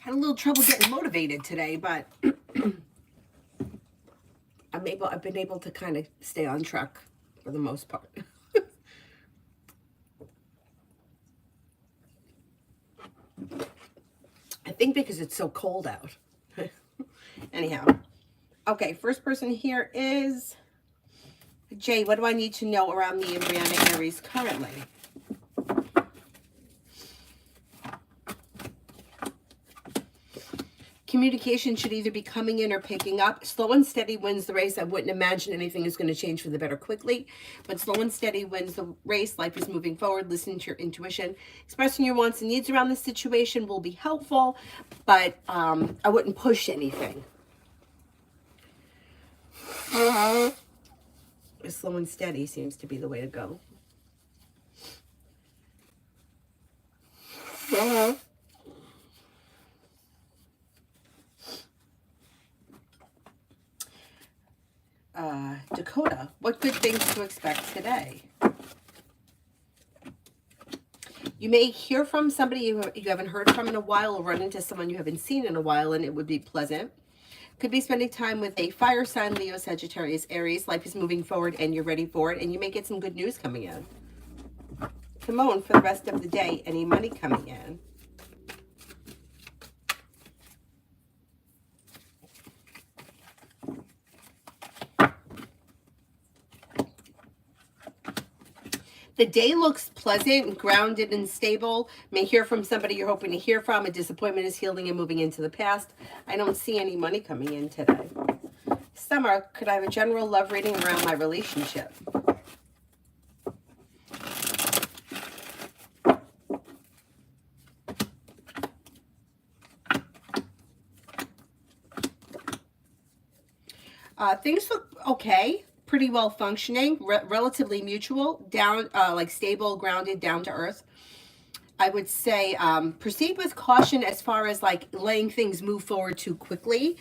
Had a little trouble getting motivated today, but I've been able to kind of stay on track for the most part. I think because it's so cold out. Anyhow, okay, first person here is Jay. What do I need to know around me and Brianna Aries currently? Communication should either be coming in or picking up. Slow and steady wins the race. I wouldn't imagine anything is going to change for the better quickly, but slow and steady wins the race. Life is moving forward. Listen to your intuition. Expressing your wants and needs around this situation will be helpful, but I wouldn't push anything. Slow and steady seems to be the way to go. Dakota, what good things to expect today? You may hear from somebody you haven't heard from in a while, or run into someone you haven't seen in a while, and it would be pleasant. Could be spending time with a fire sign, Leo, Sagittarius, Aries. Life is moving forward and you're ready for it, and you may get some good news coming in. Timon, for the rest of the day, any money coming in? The day looks pleasant, grounded, and stable. May hear from somebody you're hoping to hear from. A disappointment is healing and moving into the past. I don't see any money coming in today. Summer, could I have a general love reading around my relationship? Things look okay. Pretty well functioning, relatively mutual, down, like stable, grounded, down to earth. I would say proceed with caution as far as like letting things move forward too quickly.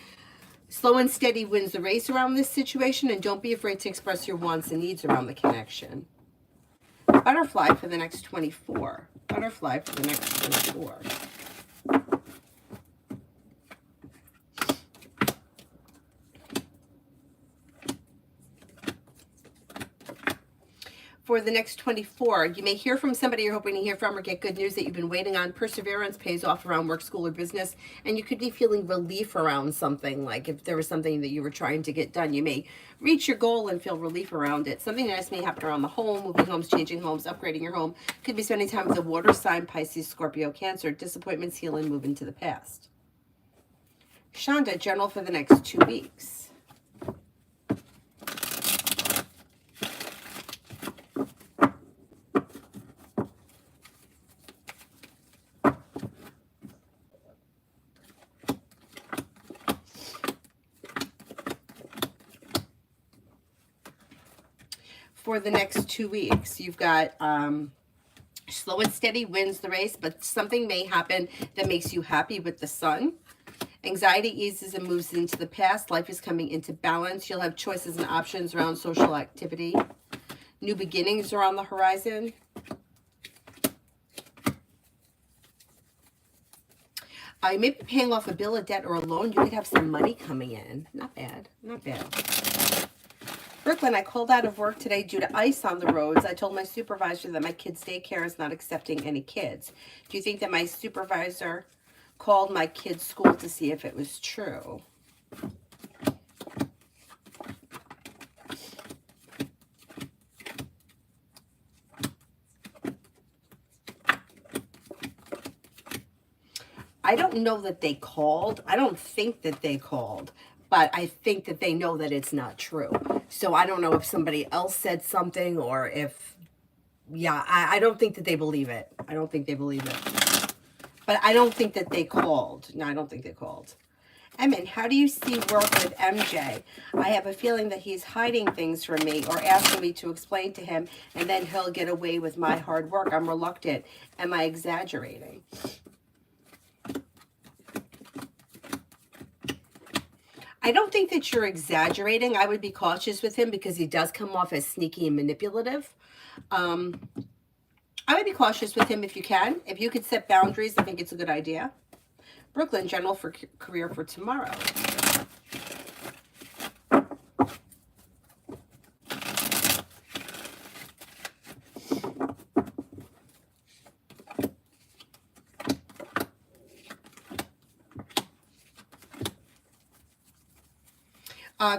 Slow and steady wins the race around this situation, and don't be afraid to express your wants and needs around the connection. Butterfly for the next 24. Butterfly for the next 24. For the next 24, you may hear from somebody you're hoping to hear from, or get good news that you've been waiting on. Perseverance pays off around work, school, or business, and you could be feeling relief around something. Like if there was something that you were trying to get done, you may reach your goal and feel relief around it. Something nice may happen around the home, moving homes, changing homes, upgrading your home. Could be spending time with a water sign, Pisces, Scorpio, Cancer. Disappointments heal and move into the past. Shonda, general for the next 2 weeks. For the next 2 weeks, you've got slow and steady wins the race, but something may happen that makes you happy with the sun. Anxiety eases and moves into the past. Life is coming into balance. You'll have choices and options around social activity. New beginnings are on the horizon. You may be paying off a bill, a debt, or a loan. You could have some money coming in. Not bad. Not bad. Brooklyn, I called out of work today due to ice on the roads. I told my supervisor that my kids' daycare is not accepting any kids. Do you think that my supervisor called my kids' school to see if it was true? I don't know that they called. I don't think that they called, but I think that they know that it's not true. So I don't know if somebody else said something, or if, yeah, I don't think that they believe it. I don't think they believe it. But I don't think that they called. No, I don't think they called. Emin, how do you see work with MJ? I have a feeling that he's hiding things from me or asking me to explain to him, and then he'll get away with my hard work. I'm reluctant. Am I exaggerating? I don't think that you're exaggerating. I would be cautious with him because he does come off as sneaky and manipulative. I would be cautious with him if you can. If you could set boundaries, I think it's a good idea. Brooklyn, general for career for tomorrow.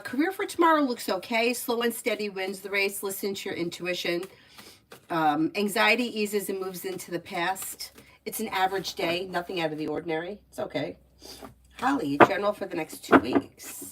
Career for tomorrow looks okay. Slow and steady wins the race. Listen to your intuition. Anxiety eases and moves into the past. It's an average day, nothing out of the ordinary. It's okay. Holly, general for the next 2 weeks.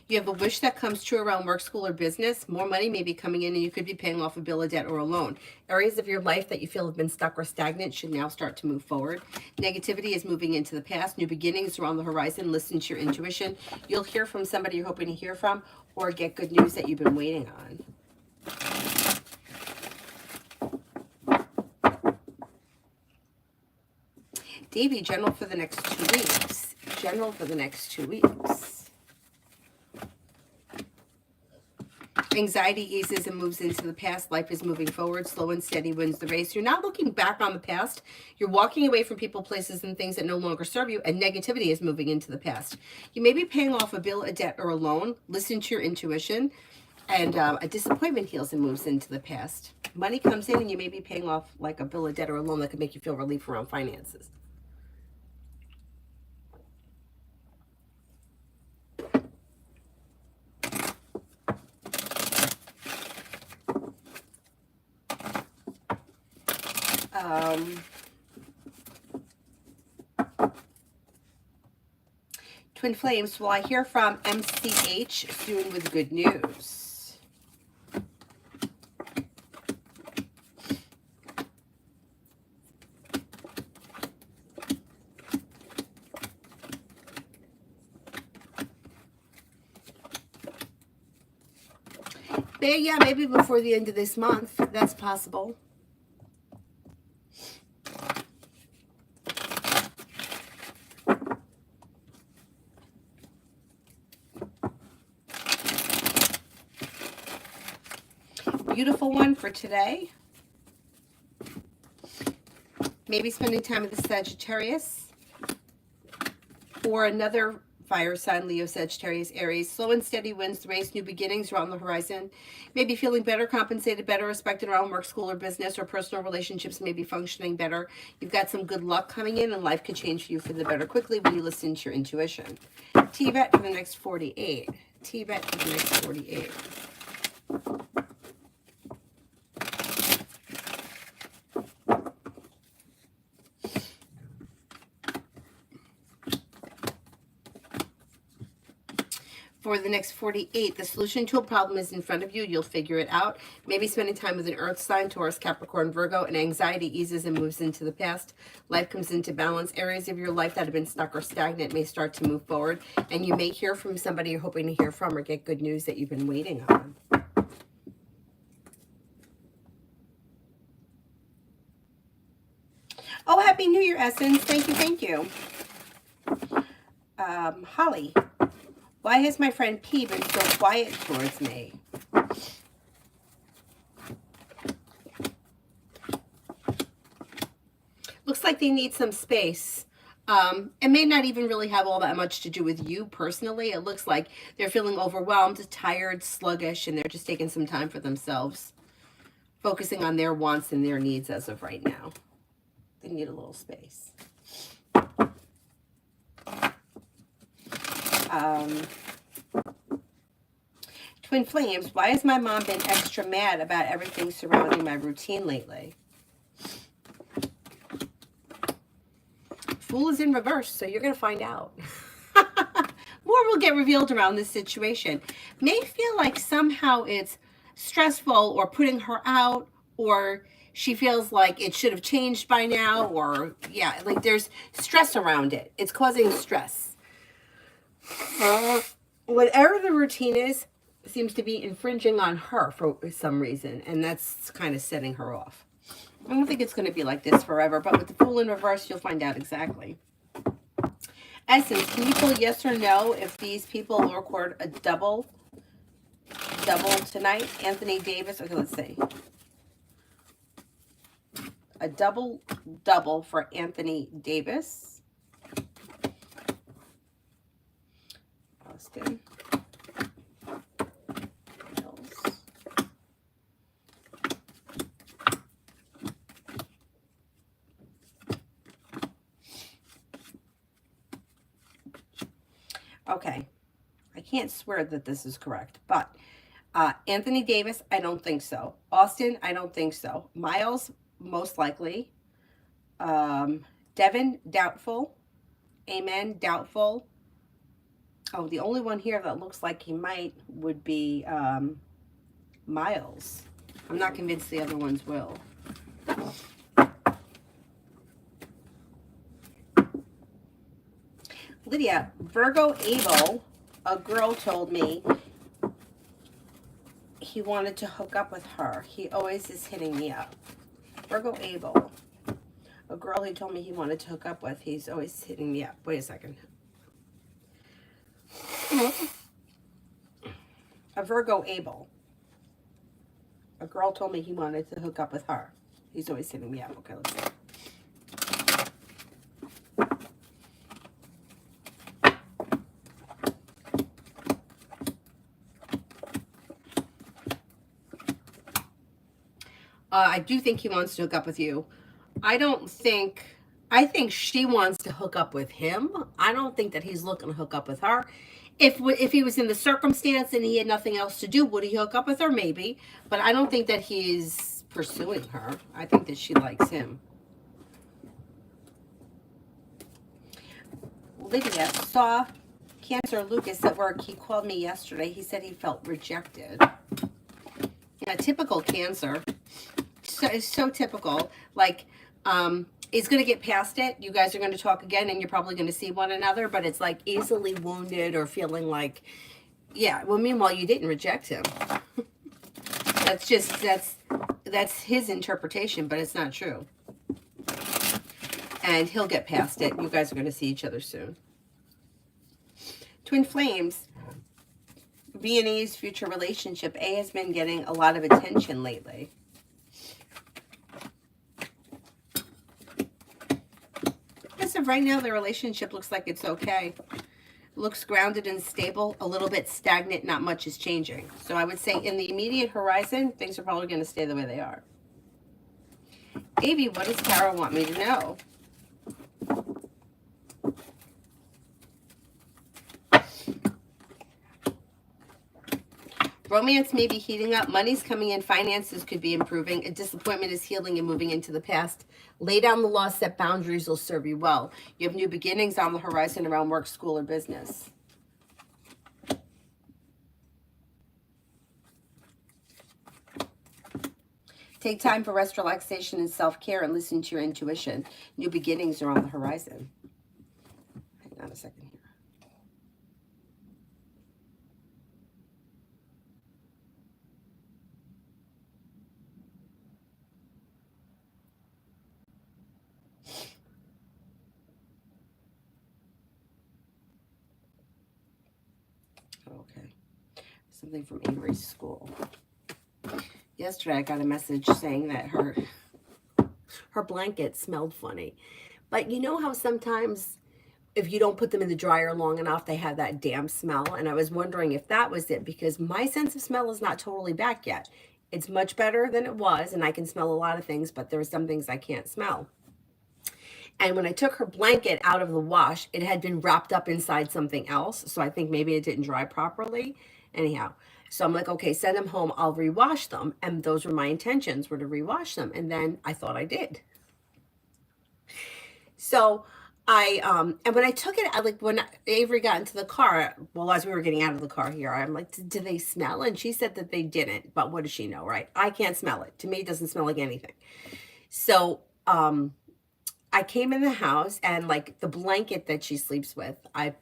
You have a wish that comes true around work, school, or business. More money may be coming in and you could be paying off a bill of debt or a loan. Areas of your life that you feel have been stuck or stagnant should now start to move forward. Negativity is moving into the past. New beginnings are on the horizon. Listen to your intuition. You'll hear from somebody you're hoping to hear from or get good news that you've been waiting on. Davy, general for the next 2 weeks. General for the next 2 weeks. Anxiety eases and moves into the past. Life is moving forward. Slow and steady wins the race. You're not looking back on the past. You're walking away from people, places, and things that no longer serve you, and negativity is moving into the past. You may be paying off a bill, a debt, or a loan. Listen to your intuition. And a disappointment heals and moves into the past. Money comes in, and you may be paying off like a bill, a debt, or a loan that could make you feel relief around finances. Twin Flames, will I hear from MCH soon with good news? Yeah, maybe before the end of this month. That's possible. Beautiful one for today. Maybe spending time with the Sagittarius or another fire sign, Leo, Sagittarius, Aries. Slow and steady wins the race. New beginnings are on the horizon. Maybe feeling better, compensated better, respected around work, school, or business, or personal relationships may be functioning better. You've got some good luck coming in, and life could change for you for the better quickly when you listen to your intuition. TBET for the next 48. TBET for the next 48. For the next 48, the solution to a problem is in front of you. You'll figure it out. Maybe spending time with an earth sign, Taurus, Capricorn, Virgo, and anxiety eases and moves into the past. Life comes into balance. Areas of your life that have been stuck or stagnant may start to move forward. And you may hear from somebody you're hoping to hear from or get good news that you've been waiting on. Oh, Happy New Year, Essence. Thank you, thank you. Holly. Why has my friend P been so quiet towards me? Looks like they need some space. It may not even really have all that much to do with you personally. It looks like they're feeling overwhelmed, tired, sluggish, and they're just taking some time for themselves, focusing on their wants and their needs as of right now. They need a little space. Twin Flames, why has my mom been extra mad about everything surrounding my routine lately? Fool is in reverse, so you're going to find out. More will get revealed around this situation. May feel like somehow it's stressful or putting her out, or she feels like it should have changed by now, or yeah, like there's stress around it. It's causing stress. Whatever the routine is, seems to be infringing on her for some reason, and that's kind of setting her off. I don't think it's going to be like this forever, but with the Fool in reverse, you'll find out exactly. Essence, can you pull yes or no if these people will record a double tonight? Anthony Davis. Okay, let's see. A double for Anthony Davis. Austin. Okay, I can't swear that this is correct, but Anthony Davis, I don't think so. Austin, I don't think so. Miles, most likely. Devin, doubtful. Amen, doubtful. Oh, the only one here that looks like he might would be Miles. I'm not convinced the other ones will. Lydia, Virgo Abel, a girl told me he wanted to hook up with her. He always is hitting me up. Virgo Abel, a girl he told me he wanted to hook up with. He's always hitting me up. Wait a second. A Virgo Abel. A girl told me he wanted to hook up with her. He's always hitting me up. Okay, let's see. I do think he wants to hook up with you. I think she wants to hook up with him. I don't think that he's looking to hook up with her. If he was in the circumstance and he had nothing else to do, would he hook up with her? Maybe. But I don't think that he's pursuing her. I think that she likes him. Lydia saw Cancer Lucas at work. He called me yesterday. He said he felt rejected. Yeah, typical Cancer. So it's so typical. Like, he's going to get past it. You guys are going to talk again and you're probably going to see one another, but it's like easily wounded or feeling like, yeah, well, meanwhile, you didn't reject him. That's his interpretation, but it's not true. And he'll get past it. You guys are going to see each other soon. Twin Flames, Viennese future relationship. A has been getting a lot of attention lately. As of right now, the relationship looks like it's okay. Looks grounded and stable, a little bit stagnant, not much is changing. So I would say in the immediate horizon, things are probably going to stay the way they are. Avi, what does Tara want me to know? Romance may be heating up. Money's coming in. Finances could be improving. A disappointment is healing and moving into the past. Lay down the law, set boundaries will serve you well. You have new beginnings on the horizon around work, school, or business. Take time for rest, relaxation, and self-care, and listen to your intuition. New beginnings are on the horizon. Hang on a second here. Okay. Something from Avery's school. Yesterday I got a message saying that her blanket smelled funny. But you know how sometimes if you don't put them in the dryer long enough, they have that damp smell? And I was wondering if that was it, because my sense of smell is not totally back yet. It's much better than it was, and I can smell a lot of things, but there are some things I can't smell. And when I took her blanket out of the wash, it had been wrapped up inside something else. So I think maybe it didn't dry properly. Anyhow, so I'm like, okay, send them home. I'll rewash them. And those were my intentions, were to rewash them. And then I thought I did. So and when I took it, when Avery got into the car, well, as we were getting out of the car here, I'm like, do they smell? And she said that they didn't, but what does she know, right? I can't smell it. To me, it doesn't smell like anything. So, I came in the house and like the blanket that she sleeps with, I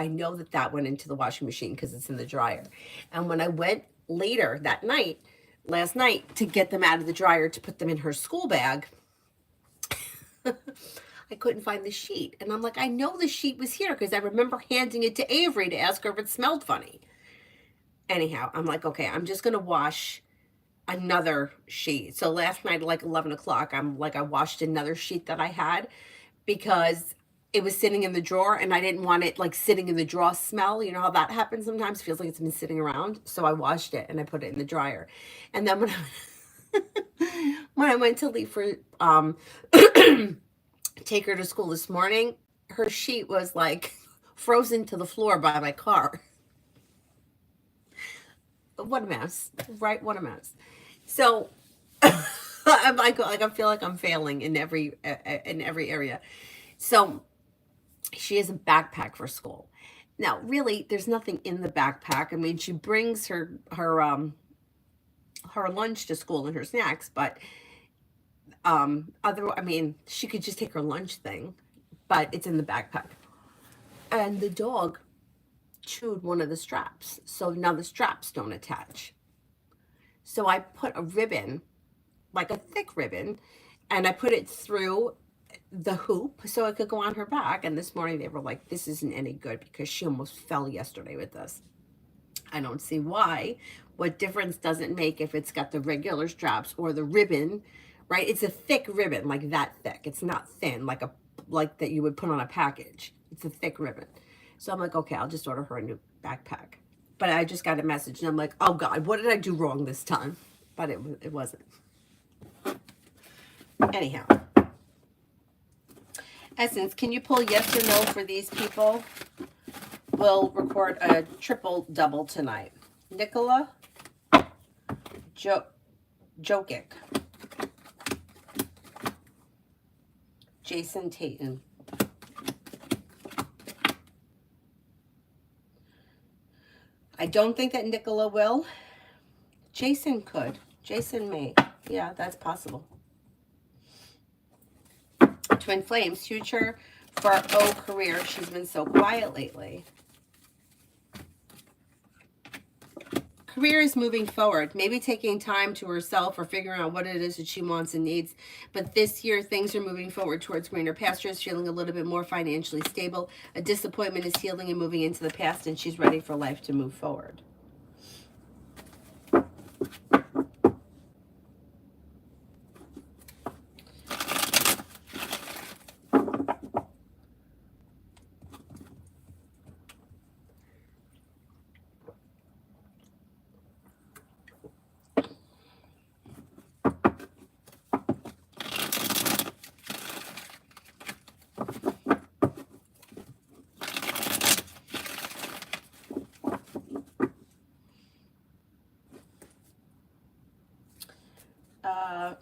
know that went into the washing machine because it's in the dryer. And when I went later that night, last night, to get them out of the dryer to put them in her school bag, I I couldn't find the sheet. And I'm like, I know the sheet was here because I remember handing it to Avery to ask her if it smelled funny. Anyhow, I'm like, okay, I'm just going to wash another sheet. So last night, like 11 o'clock, I washed another sheet that I had because it was sitting in the drawer and I didn't want it like sitting in the drawer smell. You know how that happens sometimes? It feels like it's been sitting around. So I washed it and I put it in the dryer. And then when I went to leave for take her to school this morning, her sheet was like frozen to the floor by my car. What a mess, right? What a mess. So I feel like I'm failing in every area. So she has a backpack for school. Now, really, there's nothing in the backpack. I mean, she brings her lunch to school and her snacks, but she could just take her lunch thing, but it's in the backpack. And the dog chewed one of the straps, so now the straps don't attach. So I put a ribbon, like a thick ribbon, and I put it through the hoop so it could go on her back. And this morning they were like, this isn't any good because she almost fell yesterday with this. I don't see why. What difference does it make if it's got the regular straps or the ribbon, right? It's a thick ribbon, like that thick. It's not thin, like that you would put on a package. It's a thick ribbon. So I'm like, okay, I'll just order her a new backpack. But I just got a message and I'm like, oh God, what did I do wrong this time? But it wasn't. Anyhow. Essence, can you pull yes or no for these people? We'll record a triple double tonight. Nicola Jokic. Jason Tatum. I don't think that Nicola will. Jason could. Jason may. Yeah, that's possible. Twin Flames, future for O career. She's been so quiet lately. Career is moving forward, maybe taking time to herself or figuring out what it is that she wants and needs. But this year, things are moving forward towards greener pastures, feeling a little bit more financially stable. A disappointment is healing and moving into the past, and she's ready for life to move forward.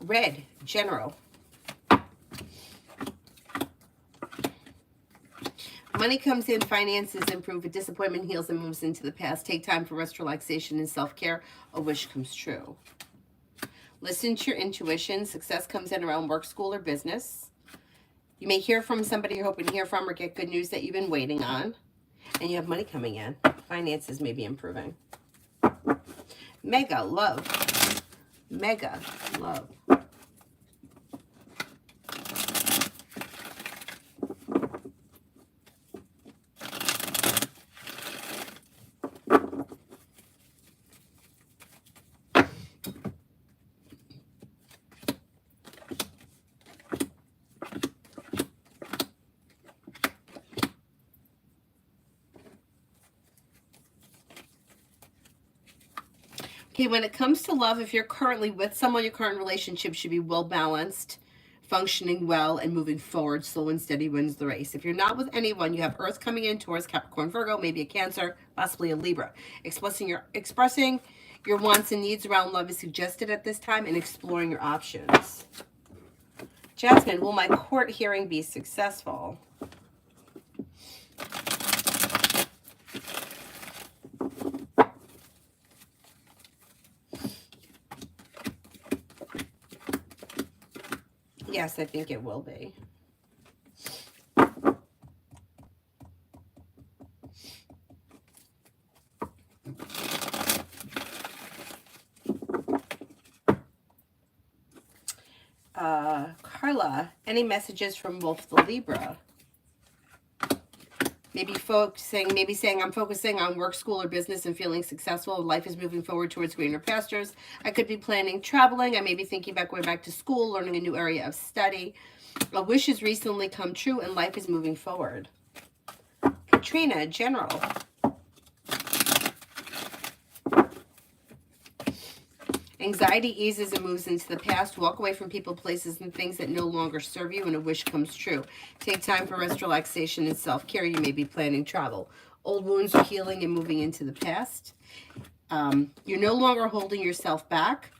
Red, general. Money comes in, finances improve, a disappointment heals and moves into the past. Take time for rest, relaxation, and self-care. A wish comes true. Listen to your intuition. Success comes in around work, school, or business. You may hear from somebody you're hoping to hear from or get good news that you've been waiting on. And you have money coming in. Finances may be improving. Mega love. Mega love. Okay, when it comes to love, if you're currently with someone, your current relationship should be well balanced, functioning well, and moving forward. Slow and steady wins the race. If you're not with anyone, you have Earth coming in, Taurus, Capricorn, Virgo, maybe a Cancer, possibly a Libra. Expressing your wants and needs around love is suggested at this time, and exploring your options. Jasmine, will my court hearing be successful? Yes, I think it will be. Carla, Any messages from both the Libra? Maybe saying I'm focusing on work, school, or business and feeling successful. Life is moving forward towards greener pastures. I could be planning traveling. I may be thinking about going back to school, learning a new area of study. A wish has recently come true and life is moving forward. Katrina, general. Anxiety eases and moves into the past. Walk away from people, places, and things that no longer serve you, and a wish comes true. Take time for rest, relaxation, and self-care. You may be planning travel. Old wounds are healing and moving into the past. You're no longer holding yourself back.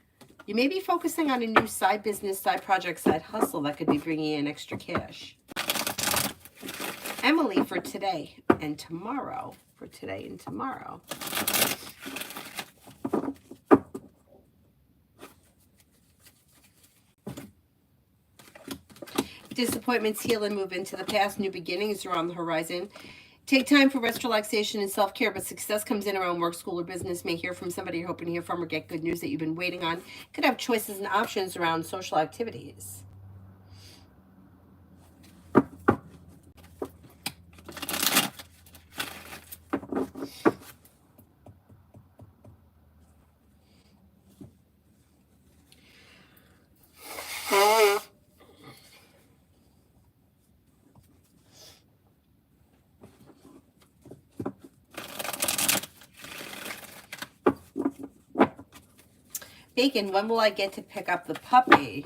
You may be focusing on a new side business, side project, side hustle that could be bringing in extra cash. Emily, for today and tomorrow. For today and tomorrow. Disappointments heal and move into the past. New beginnings are on the horizon. Take time for rest, relaxation, and self-care, but success comes in around work, school, or business. May hear from somebody you're hoping to hear from or get good news that you've been waiting on. Could have choices and options around social activities. Bacon, when will I get to pick up the puppy?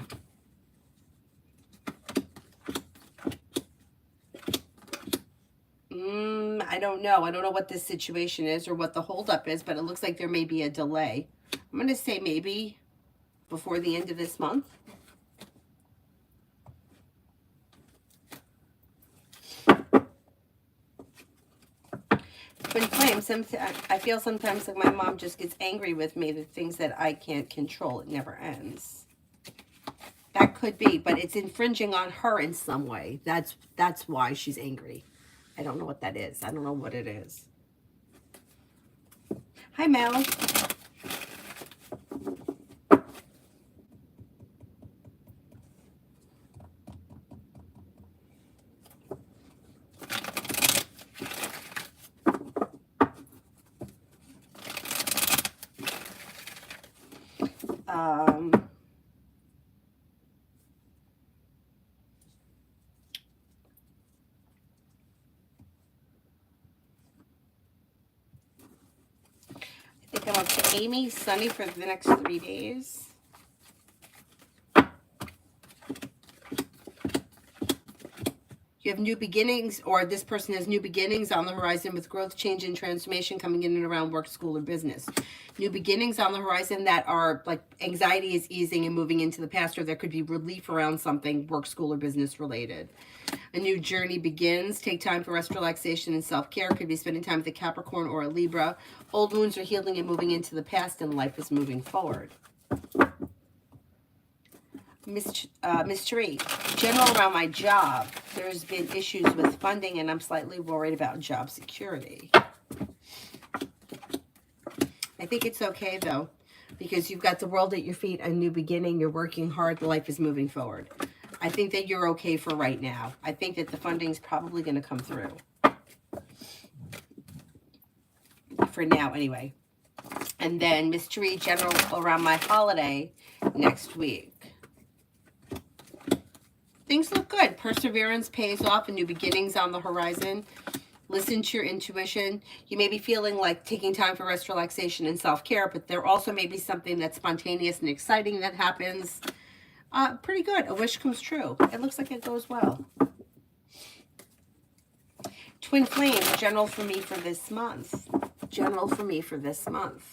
I don't know. I don't know what this situation is or what the holdup is, but it looks like there may be a delay. I'm going to say maybe before the end of this month. Twin flame, I feel sometimes like my mom just gets angry with me, the things that I can't control. It never ends. That could be, but it's infringing on her in some way. That's why she's angry. I don't know what that is. I don't know what it is. Hi, Mel. I think I'm up to Amy, Sunny for the next 3 days. You have new beginnings, or this person has new beginnings on the horizon with growth, change, and transformation coming in and around work, school, or business. New beginnings on the horizon that are like anxiety is easing and moving into the past, or there could be relief around something work, school, or business related. A new journey begins. Take time for rest, relaxation, and self-care. Could be spending time with a Capricorn or a Libra. Old wounds are healing and moving into the past, and life is moving forward. Mystery, general around my job. There's been issues with funding, and I'm slightly worried about job security. I think it's okay, though, because you've got the world at your feet, a new beginning. You're working hard. Life is moving forward. I think that you're okay for right now. I think that the funding's probably going to come through. For now, anyway. And then mystery general around my holiday next week. Things look good. Perseverance pays off and new beginnings on the horizon. Listen to your intuition. You may be feeling like taking time for rest, relaxation, and self-care, but there also may be something that's spontaneous and exciting that happens. Pretty good. A wish comes true. It looks like it goes well. Twin flame, general for me for this month. General for me for this month.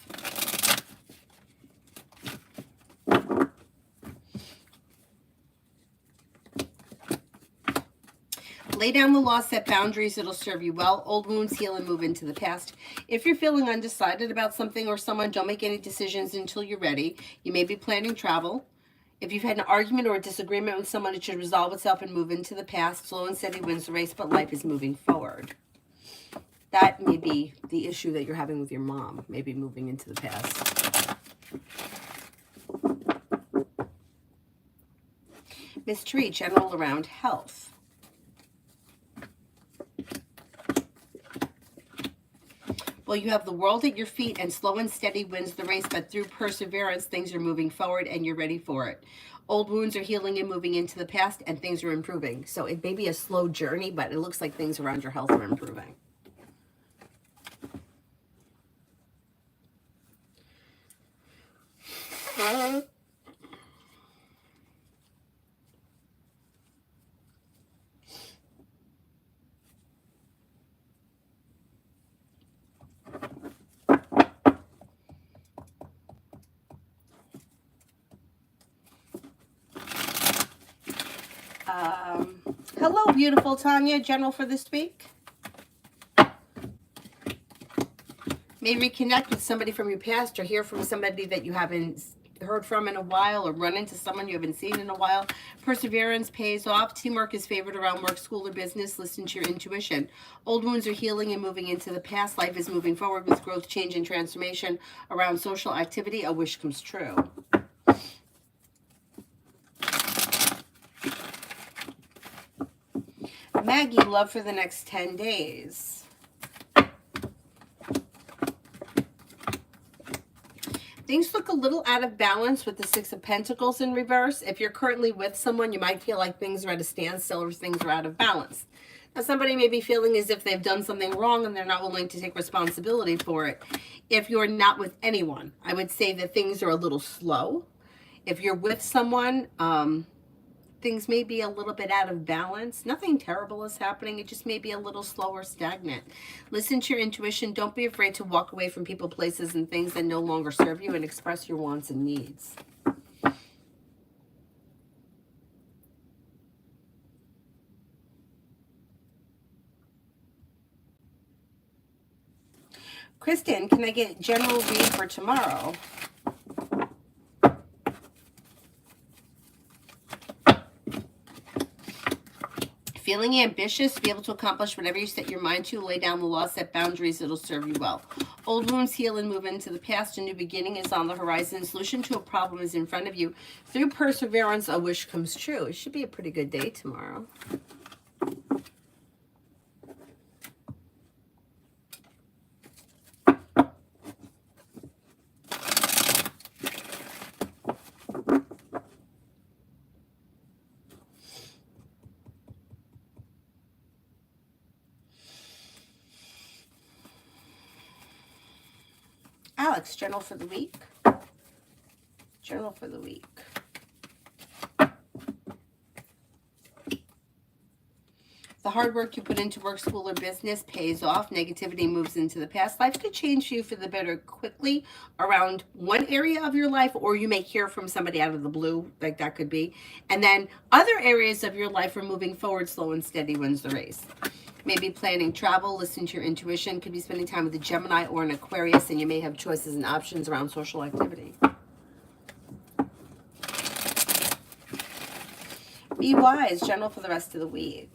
Lay down the law, set boundaries, it'll serve you well. Old wounds heal and move into the past. If you're feeling undecided about something or someone, don't make any decisions until you're ready. You may be planning travel. If you've had an argument or a disagreement with someone, it should resolve itself and move into the past. Slow and steady wins the race, but life is moving forward. That may be the issue that you're having with your mom, maybe moving into the past. Mystery, general around health. Well, you have the world at your feet, and slow and steady wins the race, but through perseverance, things are moving forward and you're ready for it. Old wounds are healing and moving into the past, and things are improving. So it may be a slow journey, but it looks like things around your health are improving. Hello, beautiful Tanya, general for this week. May reconnect with somebody from your past or hear from somebody that you haven't heard from in a while, or run into someone you haven't seen in a while. Perseverance pays off. Teamwork is favored around work, school, or business. Listen to your intuition. Old wounds are healing and moving into the past. Life is moving forward with growth, change, and transformation around social activity. A wish comes true. Maggie, love for the next 10 days. Things look a little out of balance with the Six of Pentacles in reverse. If you're currently with someone, you might feel like things are at a standstill or things are out of balance. Now, somebody may be feeling as if they've done something wrong and they're not willing to take responsibility for it. If you're not with anyone, I would say that things are a little slow. If you're with someone, things may be a little bit out of balance. Nothing terrible is happening. It just may be a little slow or stagnant. Listen to your intuition. Don't be afraid to walk away from people, places, and things that no longer serve you, and express your wants and needs. Kristen, can I get general read for tomorrow? Feeling ambitious, to be able to accomplish whatever you set your mind to, lay down the law, set boundaries, it'll serve you well. Old wounds heal and move into the past. A new beginning is on the horizon. Solution to a problem is in front of you. Through perseverance, a wish comes true. It should be a pretty good day tomorrow. Alex, journal for the week. Journal for the week. The hard work you put into work, school, or business pays off. Negativity moves into the past. Life could change for you for the better quickly around one area of your life, or you may hear from somebody out of the blue, like that could be. And then other areas of your life are moving forward. Slow and steady wins the race. Maybe planning travel, listen to your intuition. Could be spending time with a Gemini or an Aquarius, and you may have choices and options around social activity. Be wise, general for the rest of the week.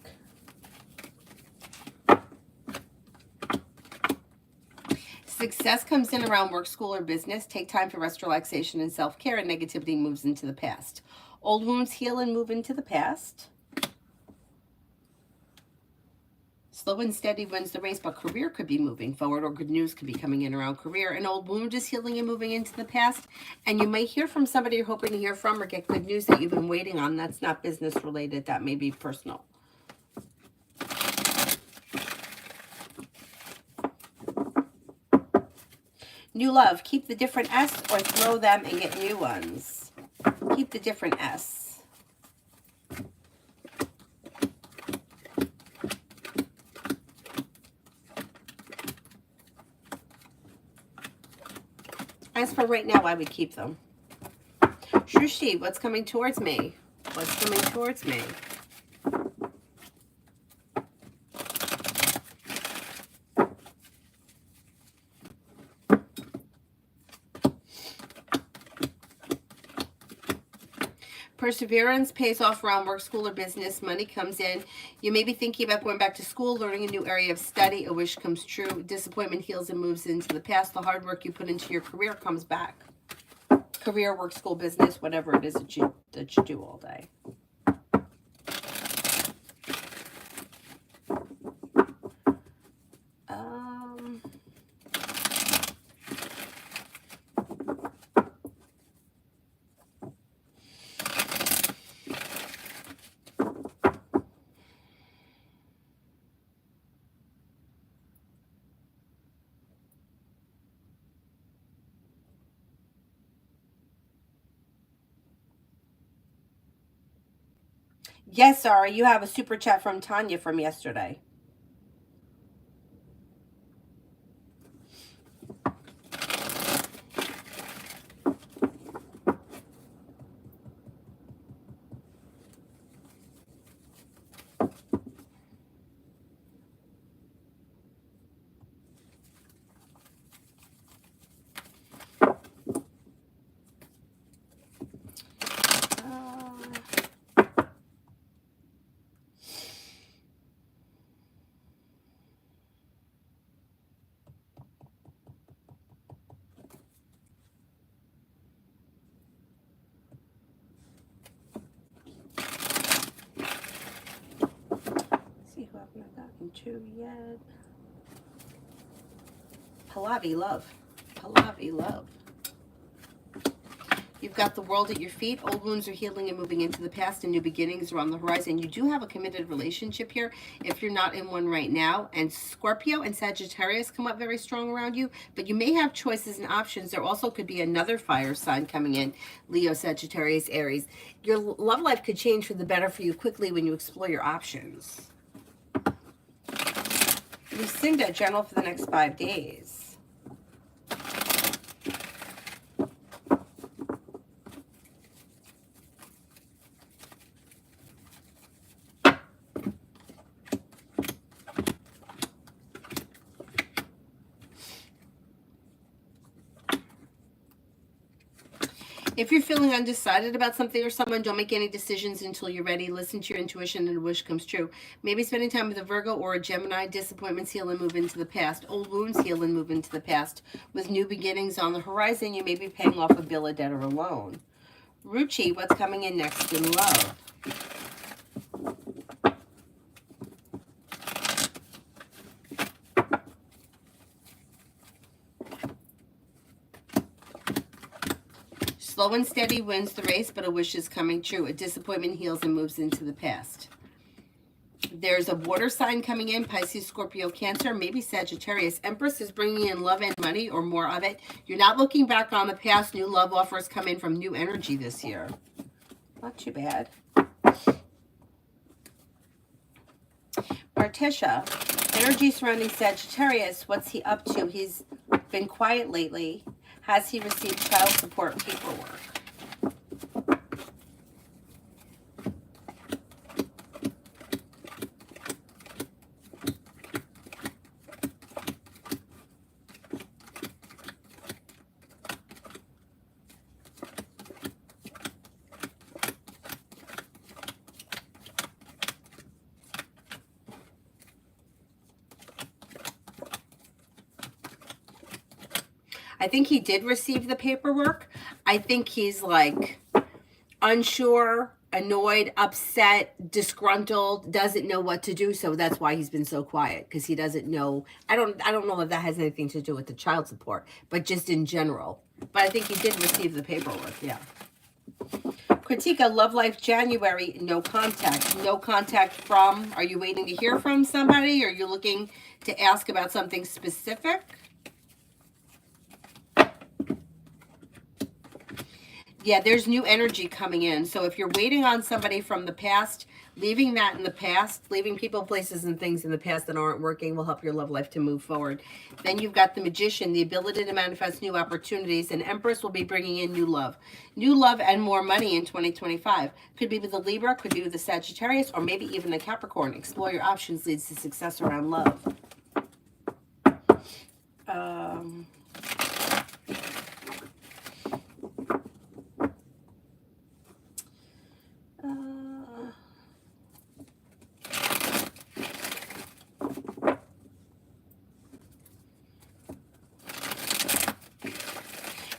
Success comes in around work, school, or business. Take time for rest, relaxation, and self-care, and negativity moves into the past. Old wounds heal and move into the past. Slow and steady wins the race, but career could be moving forward, or good news could be coming in around career. An old wound is healing and moving into the past, and you may hear from somebody you're hoping to hear from, or get good news that you've been waiting on. That's not business related. That may be personal. New love. Keep the different S or throw them and get new ones. Keep the different S. As for right now, I would keep them. Shrushi, what's coming towards me? What's coming towards me? Perseverance pays off around work, school, or business. Money comes in. You may be thinking about going back to school, learning a new area of study. A wish comes true. Disappointment heals and moves into the past. The hard work you put into your career comes back. Career, work, school, business, whatever it is that you do all day. Yes, Sarah, you have a super chat from Tanya from yesterday. See who haven't I gotten to yet. Pallavi love. Pallavi love. You've got the world at your feet. Old wounds are healing and moving into the past, and new beginnings are on the horizon. You do have a committed relationship here if you're not in one right now. And Scorpio and Sagittarius come up very strong around you, but you may have choices and options. There also could be another fire sign coming in, Leo, Sagittarius, Aries. Your love life could change for the better for you quickly when you explore your options. Lucinda, general for the next 5 days. If you're feeling undecided about something or someone, don't make any decisions until you're ready. Listen to your intuition and a wish comes true. Maybe spending time with a Virgo or a Gemini. Disappointments heal and move into the past. Old wounds heal and move into the past. With new beginnings on the horizon, you may be paying off a bill, a debt, or a loan. Ruchi, what's coming in next in love? Slow and steady wins the race, but a wish is coming true. A disappointment heals and moves into the past. There's a water sign coming in, Pisces, Scorpio, Cancer, maybe Sagittarius. Empress is bringing in love and money or more of it. You're not looking back on the past. New love offers come in from new energy this year. Not too bad. Martisha, energy surrounding Sagittarius. What's he up to? He's been quiet lately. Has he received child support paperwork? I think he did receive the paperwork. I think he's like unsure, annoyed, upset, disgruntled, doesn't know what to do. So that's why he's been so quiet, because he doesn't know. I don't know if that has anything to do with the child support, but just in general. But I think he did receive the paperwork. Yeah. Kritika, love life January, no contact. No contact from, are you waiting to hear from somebody? Are you looking to ask about something specific? Yeah, there's new energy coming in. So if you're waiting on somebody from the past, leaving that in the past, leaving people, places, and things in the past that aren't working will help your love life to move forward. Then you've got the Magician, the ability to manifest new opportunities, and Empress will be bringing in new love. New love and more money in 2025. Could be with a Libra, could be with a Sagittarius, or maybe even a Capricorn. Explore your options leads to success around love.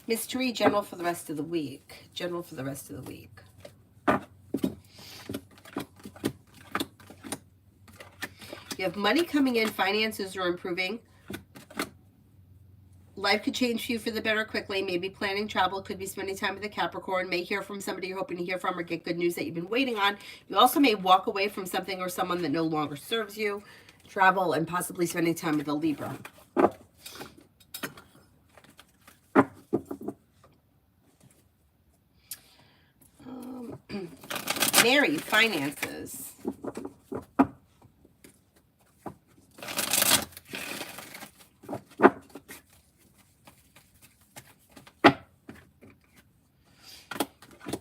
Mystery, general for the rest of the week. General for the rest of the week. You have money coming in, finances are improving. Life could change for you for the better quickly. Maybe planning travel, could be spending time with a Capricorn, may hear from somebody you're hoping to hear from or get good news that you've been waiting on. You also may walk away from something or someone that no longer serves you. Travel and possibly spending time with a Libra. Mary, finances.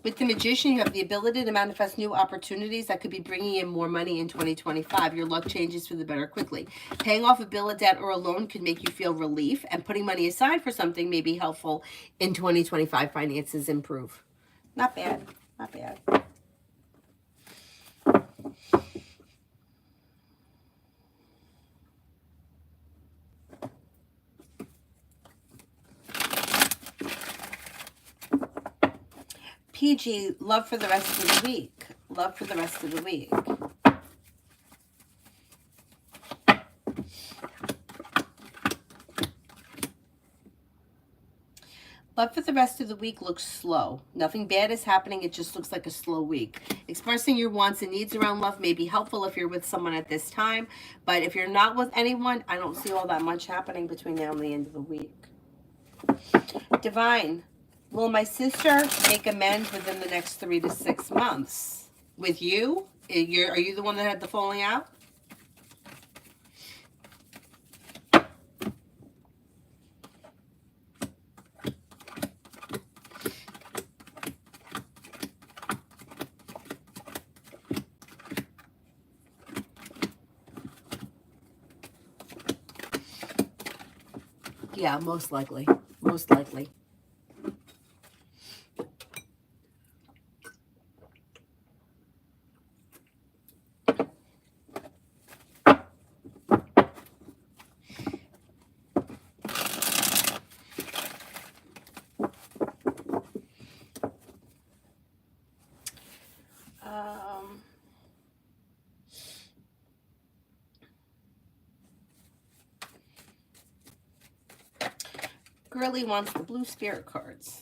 With the Magician, you have the ability to manifest new opportunities that could be bringing in more money in 2025. Your luck changes for the better quickly. Paying off a bill, a debt, or a loan could make you feel relief, and putting money aside for something may be helpful in 2025. Finances improve. Not bad. Not bad. PG, love for the rest of the week. Love for the rest of the week. Love for the rest of the week looks slow. Nothing bad is happening. It just looks like a slow week. Expressing your wants and needs around love may be helpful if you're with someone at this time. But if you're not with anyone, I don't see all that much happening between now and the end of the week. Divine. Will my sister make amends within the next 3 to 6 months? With you? Are you the one that had the falling out? Yeah, most likely. Most likely. Girly wants the blue spirit cards.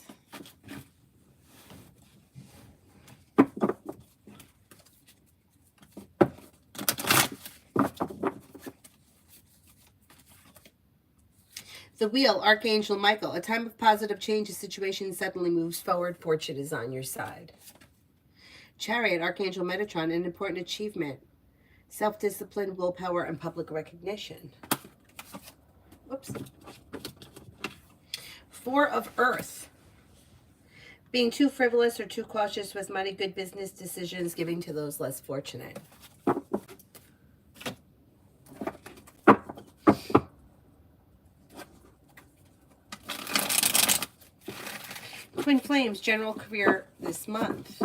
The Wheel, Archangel Michael. A time of positive change. A situation suddenly moves forward. Fortune is on your side. Chariot, Archangel Metatron. An important achievement. Self-discipline, willpower, and public recognition. Whoops. Four of Earth. Being too frivolous or too cautious with money, good business decisions, giving to those less fortunate. Twin Flames, general career this month.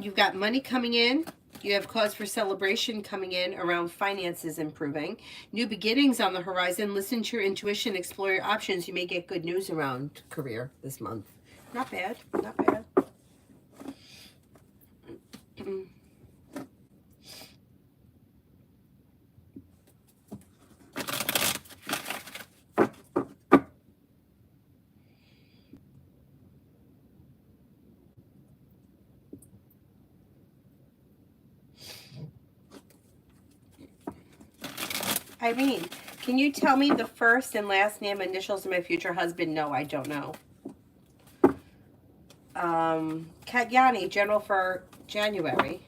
You've got money coming in. You have cause for celebration coming in around finances improving. New beginnings on the horizon. Listen to your intuition. Explore your options. You may get good news around career this month. Not bad. Not bad. Irene, can you tell me the first and last name, initials of my future husband? No, I don't know. Katyani, general for January.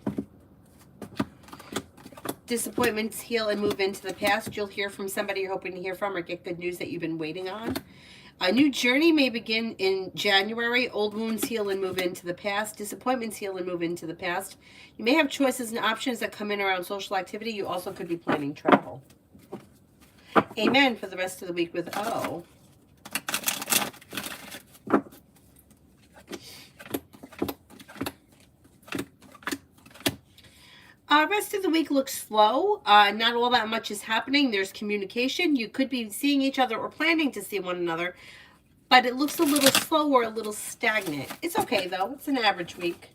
Disappointments heal and move into the past. You'll hear from somebody you're hoping to hear from or get good news that you've been waiting on. A new journey may begin in January. Old wounds heal and move into the past. Disappointments heal and move into the past. You may have choices and options that come in around social activity. You also could be planning travel. Amen for the rest of the week with O. Rest of the week looks slow. Not all that much is happening. There's communication. You could be seeing each other or planning to see one another, but it looks a little slow or a little stagnant. It's okay, though. It's an average week.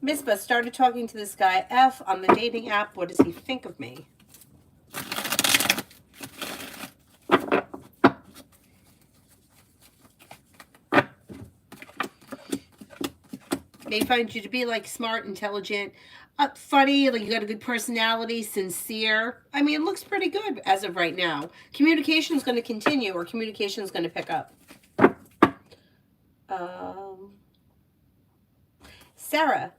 Mispa started talking to this guy, F, on the dating app. What does he think of me? They find you to be like smart, intelligent, funny, like you got a good personality, sincere. I mean, it looks pretty good as of right now. Communication is going to continue, or communication is going to pick up. Um, Sarah,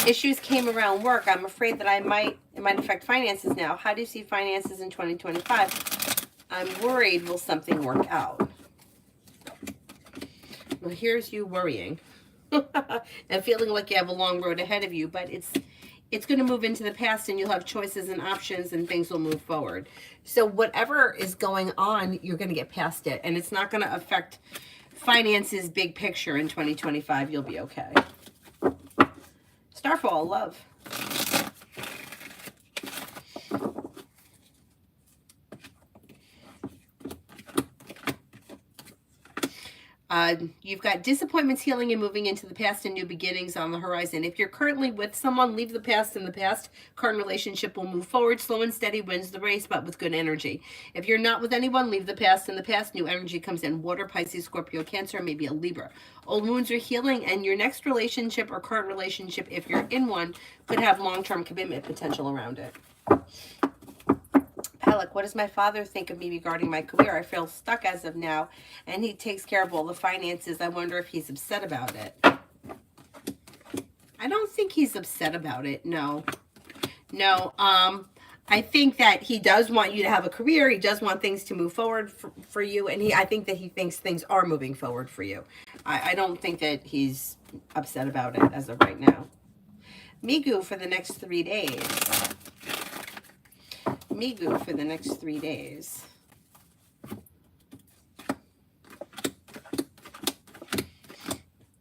issues came around work. I'm afraid that it might affect finances now. How do you see finances in 2025? I'm worried, will something work out? Well, here's you worrying and feeling like you have a long road ahead of you, but it's going to move into the past, and you'll have choices and options, and things will move forward. So whatever is going on, you're going to get past it, and it's not going to affect finances big picture in 2025. You'll be okay. Starfall, love. You've got disappointments healing and moving into the past, and new beginnings on the horizon. If you're currently with someone, leave the past in the past. Current relationship will move forward. Slow and steady wins the race, but with good energy. If you're not with anyone, leave the past in the past. New energy comes in. Water, Pisces, Scorpio, Cancer, maybe a Libra. Old wounds are healing, and your next relationship or current relationship, if you're in one, could have long-term commitment potential around it. Alec, what does my father think of me regarding my career? I feel stuck as of now, and he takes care of all the finances. I wonder if he's upset about it. I don't think he's upset about it. No. I think that he does want you to have a career. He does want things to move forward for you, and I think that he thinks things are moving forward for you. I don't think that he's upset about it as of right now. Migu for the next 3 days. Migu for the next 3 days.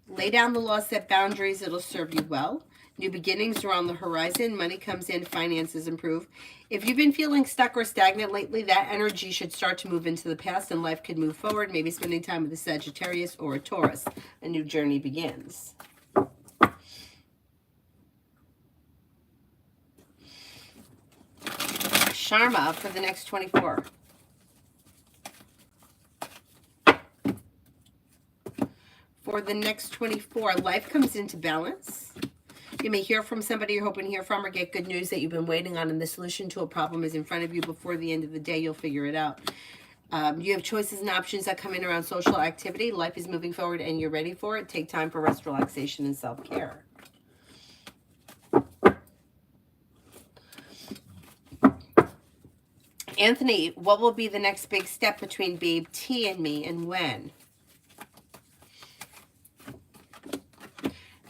Lay down the law, set boundaries. It'll serve you well. New beginnings are on the horizon. Money comes in, finances improve. If you've been feeling stuck or stagnant lately, that energy should start to move into the past, and life could move forward. Maybe spending time with a Sagittarius or a Taurus. A new journey begins. Sharma for the next 24. For the next 24, life comes into balance. You may hear from somebody you're hoping to hear from, or get good news that you've been waiting on, and the solution to a problem is in front of you. Before the end of the day, you'll figure it out. You have choices and options that come in around social activity. Life is moving forward, and you're ready for it. Take time for rest, relaxation, and self-care. Anthony, what will be the next big step between Babe T and me, and when?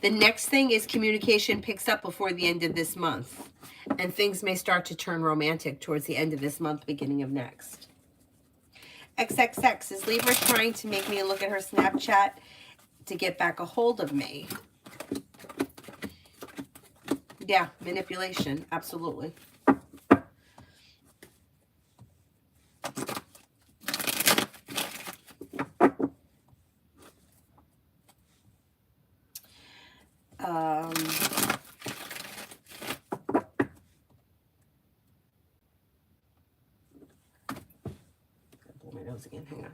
The next thing is communication picks up before the end of this month, and things may start to turn romantic towards the end of this month, beginning of next. XXX, is Libra trying to make me look at her Snapchat to get back a hold of me? Yeah, manipulation, absolutely. Blow my nose again, hang on.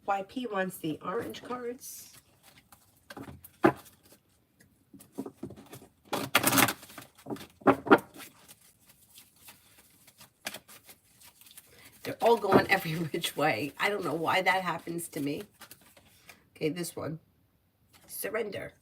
YP wants the orange cards. They're all going every which way. I don't know why that happens to me. Okay, this one. Surrender.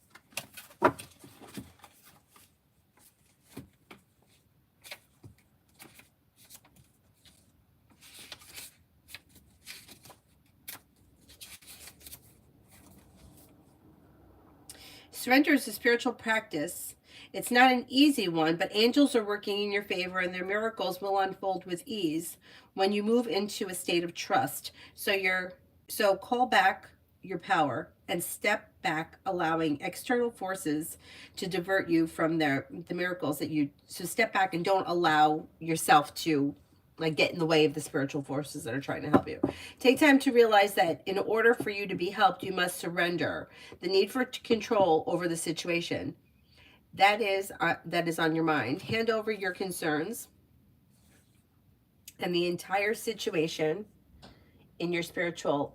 Surrender is a spiritual practice. It's not an easy one, but angels are working in your favor, and their miracles will unfold with ease when you move into a state of trust. So call back your power and step back, allowing external forces to divert you from the miracles that you. So step back and don't allow yourself to like get in the way of the spiritual forces that are trying to help you. Take time to realize that in order for you to be helped, you must surrender the need for control over the situation. that is on your mind. Hand over your concerns and the entire situation in your spiritual,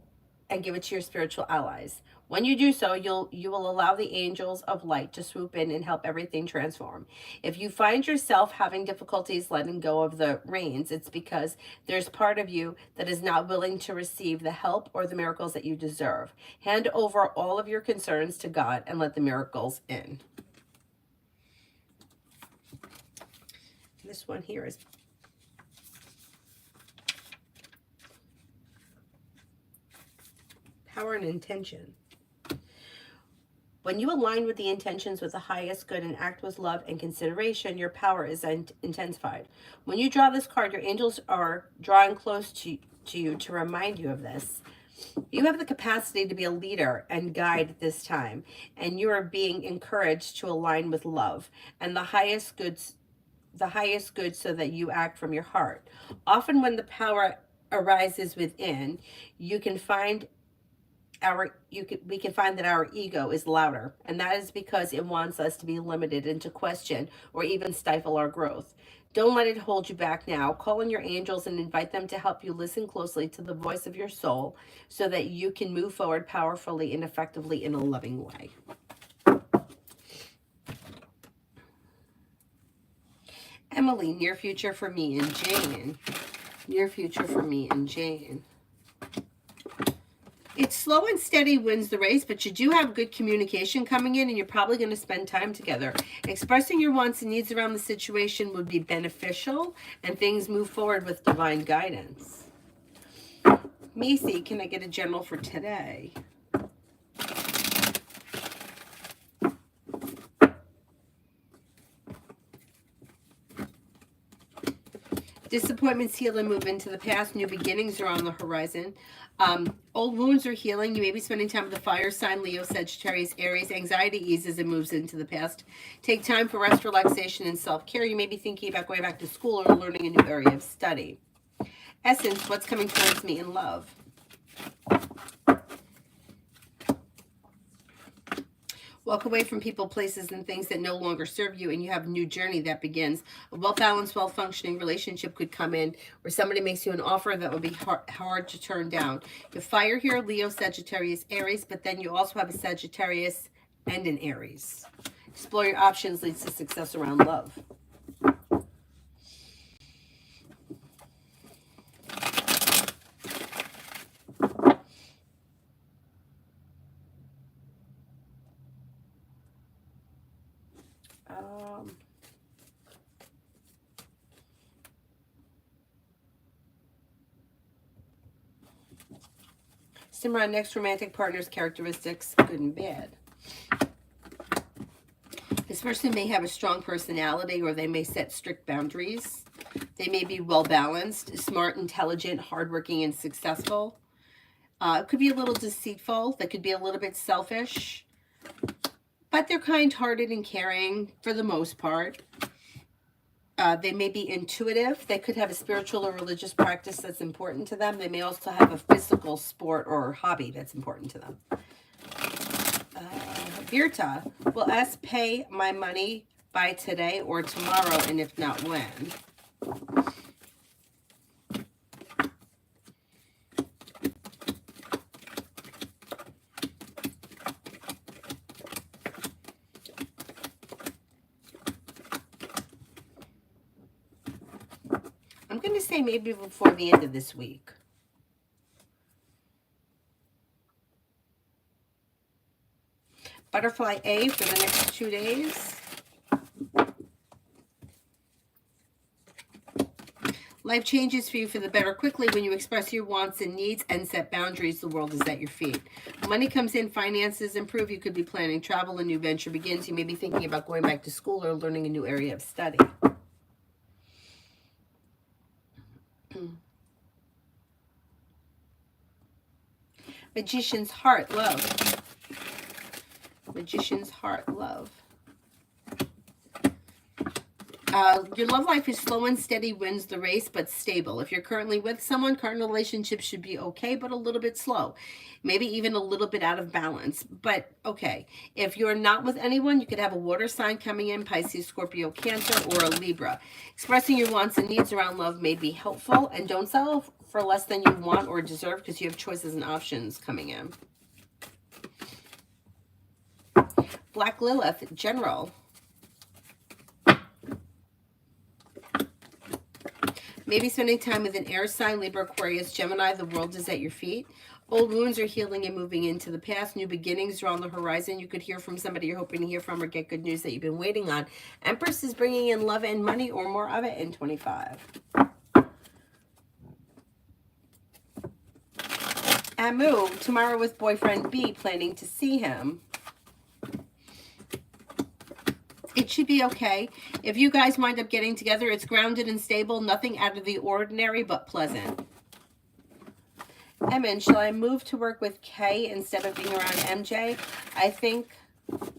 and give it to your spiritual allies. When you do so, you will allow the angels of light to swoop in and help everything transform. If you find yourself having difficulties letting go of the reins, it's because there's part of you that is not willing to receive the help or the miracles that you deserve. Hand over all of your concerns to God and let the miracles in. This one here is power and intention. When you align with the intentions with the highest good and act with love and consideration, your power is intensified. When you draw this card, your angels are drawing close to you to remind you of this. You have the capacity to be a leader and guide at this time, and you are being encouraged to align with love and the highest good so that you act from your heart. Often when the power arises within, you can find we can find that our ego is louder, and that is because it wants us to be limited and to question or even stifle our growth. Don't let it hold you back now. Call on your angels and invite them to help you listen closely to the voice of your soul so that you can move forward powerfully and effectively in a loving way. Emily, near future for me and Jane. Near future for me and Jane. It's slow and steady wins the race, but you do have good communication coming in, and you're probably going to spend time together. Expressing your wants and needs around the situation would be beneficial, and things move forward with divine guidance. Macy, can I get a general for today? Disappointments heal and move into the past. New beginnings are on the horizon. Old wounds are healing. You may be spending time with the fire sign, Leo, Sagittarius, Aries. Anxiety eases and moves into the past. Take time for rest, relaxation, and self-care. You may be thinking about going back to school or learning a new area of study. Essence, what's coming towards me in love? Walk away from people, places, and things that no longer serve you, and you have a new journey that begins. A well-balanced, well-functioning relationship could come in where somebody makes you an offer that will be hard to turn down. You have fire here, Leo, Sagittarius, Aries, but then you also have a Sagittarius and an Aries. Explore your options leads to success around love. Simran, next romantic partner's characteristics, good and bad. This person may have a strong personality, or they may set strict boundaries. They may be well-balanced, smart, intelligent, hardworking, and successful. It could be a little deceitful. They could be a little bit selfish. But they're kind-hearted and caring for the most part. They may be intuitive. They could have a spiritual or religious practice that's important to them. They may also have a physical sport or hobby that's important to them. Virta, will S pay my money by today or tomorrow, and if not, when? I'm going to say maybe before the end of this week. Butterfly A for the next 2 days. Life changes for you for the better quickly when you express your wants and needs and set boundaries. The world is at your feet. Money comes in, finances improve. You could be planning travel, a new venture begins. You may be thinking about going back to school or learning a new area of study. Magician's heart, love. Magician's heart, love. Your love life is slow and steady, wins the race, but stable. If you're currently with someone, current relationship should be okay, but a little bit slow. Maybe even a little bit out of balance, but okay. If you're not with anyone, you could have a water sign coming in, Pisces, Scorpio, Cancer, or a Libra. Expressing your wants and needs around love may be helpful, and don't settle for less than you want or deserve because you have choices and options coming in. Black Lilith, General. Maybe spending time with an air sign, Libra, Aquarius, Gemini. The world is at your feet. Old wounds are healing and moving into the past. New beginnings are on the horizon. You could hear from somebody you're hoping to hear from or get good news that you've been waiting on. Empress is bringing in love and money or more of it in 25. Amu, tomorrow with boyfriend B, planning to see him. It should be okay. If you guys wind up getting together, it's grounded and stable, nothing out of the ordinary, but pleasant. Emin, shall I move to work with Kay instead of being around MJ? I think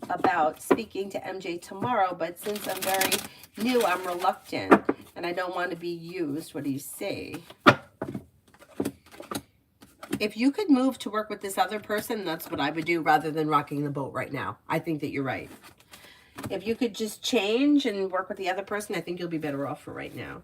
about speaking to MJ tomorrow, but since I'm very new, I'm reluctant, and I don't want to be used. What do you say? If you could move to work with this other person, that's what I would do rather than rocking the boat right now. I think that you're right. If you could just change and work with the other person, I think you'll be better off for right now.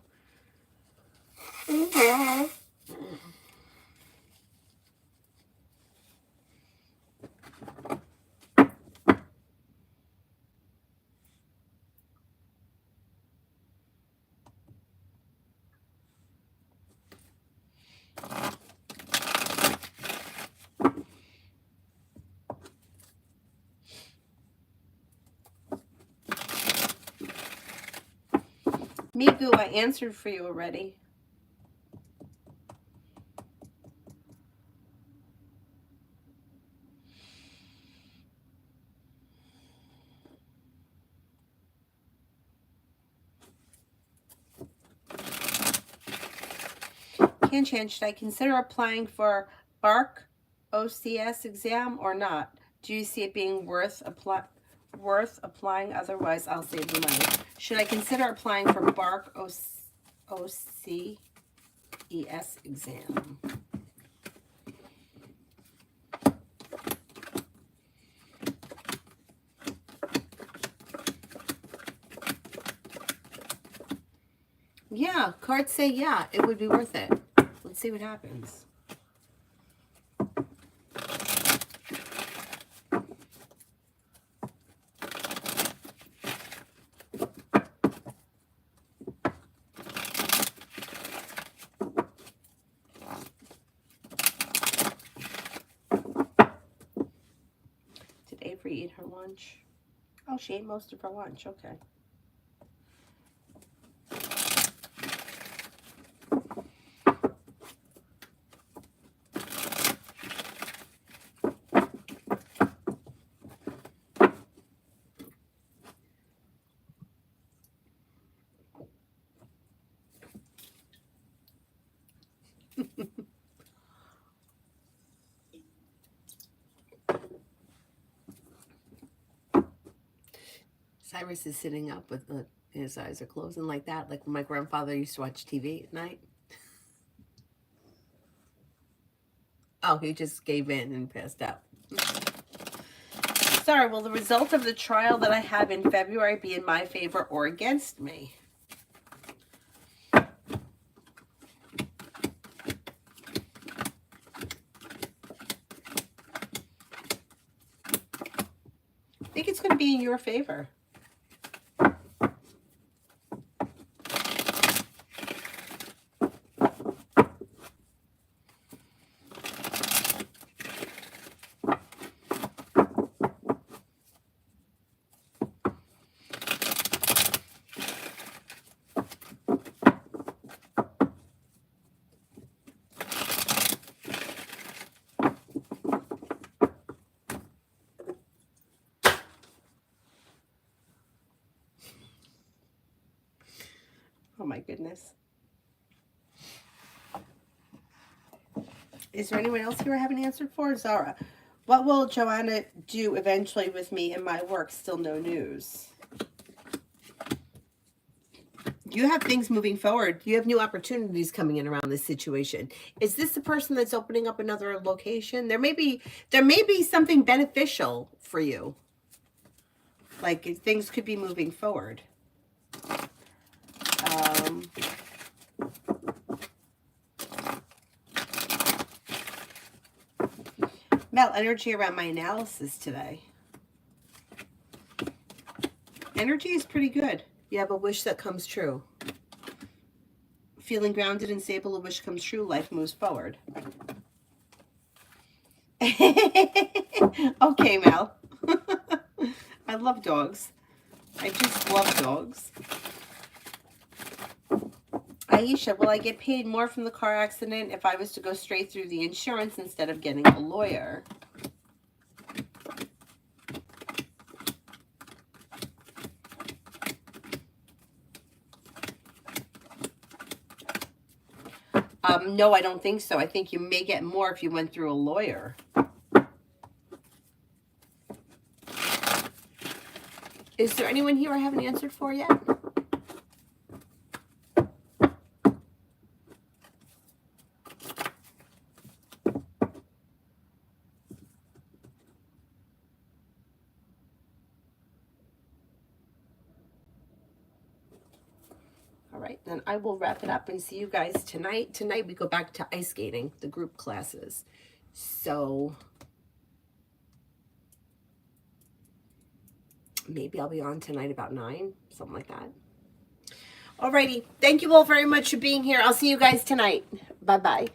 Migu, I answered for you already. Chan, should I consider applying for BARC OCS exam or not? Do you see it being worth applying? Otherwise, I'll save the money. Should I consider applying for BARC OCS exam? Yeah, cards say yeah, it would be worth it. Let's see what happens. Did Avery eat her lunch? Oh, she ate most of her lunch. Okay. Cyrus is sitting up with his eyes are closing like that, like when my grandfather used to watch TV at night. Oh, he just gave in and passed out. Sorry, will the result of the trial that I have in February be in my favor or against me? I think it's going to be in your favor. Oh my goodness. Is there anyone else here I haven't answered for? Zara. What will Joanna do eventually with me in my work? Still no news. You have things moving forward. You have new opportunities coming in around this situation. Is this the person that's opening up another location? There may be something beneficial for you. Like things could be moving forward. Mel, energy around my analysis today. Energy is pretty good. You have a wish that comes true. Feeling grounded and stable, a wish comes true, life moves forward. Okay, Mel. I love dogs. I just love dogs. Aisha, will I get paid more from the car accident if I was to go straight through the insurance instead of getting a lawyer? No, I don't think so. I think you may get more if you went through a lawyer. Is there anyone here I haven't answered for yet? All right, then I will wrap it up and see you guys tonight. Tonight we go back to ice skating, the group classes. So maybe I'll be on tonight about 9, something like that. Alrighty, thank you all very much for being here. I'll see you guys tonight. Bye-bye.